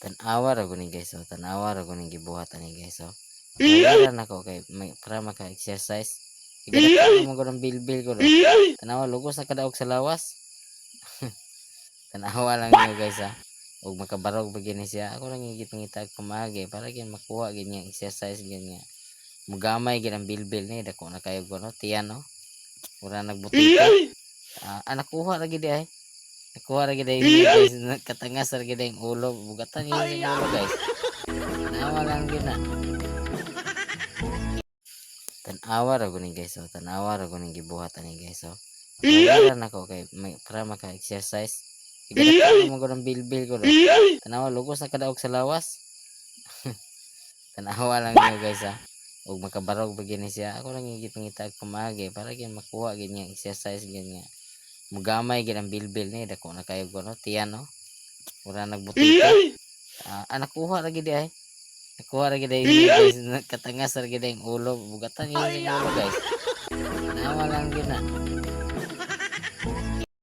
Tanawa ra guni guys, so tanawa ra guni gibuhat ani guys, so pagawaran ako kay para maka-exercise. Igala mo ko ng bilbil ko do. Tanawa lugos na kadaog sa lawas. Tanawa lang niyo guys ha. Ug makabarog pa gini siya. Ako lang ngitag pamagi para gyud makuha gyud niya exercise gyud nga. Mugamay gyud ang bilbil ni dako na kayo ko no, tiyan no. Mura nagbutika. Nakuha ra gyud ay. Nakuha ra gyud ay guys, katangas ra gyud ang ulo, bugatan yun sa ulo guys. Tanawa lang gyud na. Tanawa ra guni guys, so tanawa ra guni gibuhat ani guys, so pagawaran ako kay para maka-exercise. Igala mo ko ng bilbil ko do. Tanawa lugos na kadaog sa lawas. Tanawa lang niyo guys ha. Ug makabarog pa gini siya. Ako lang ngitag pamagi para gyud makuha gyud niya exercise gyud nga. Mugamay gyud ang bilbil ni dako na kayo ko no, tiyan no. Mura nagbutika. Nakuha ra gyud ay. Nakuha ra gyud ay guys, katangas ra gyud ang ulo, bugatan yun sa ulo guys. Tanawa lang gyud na.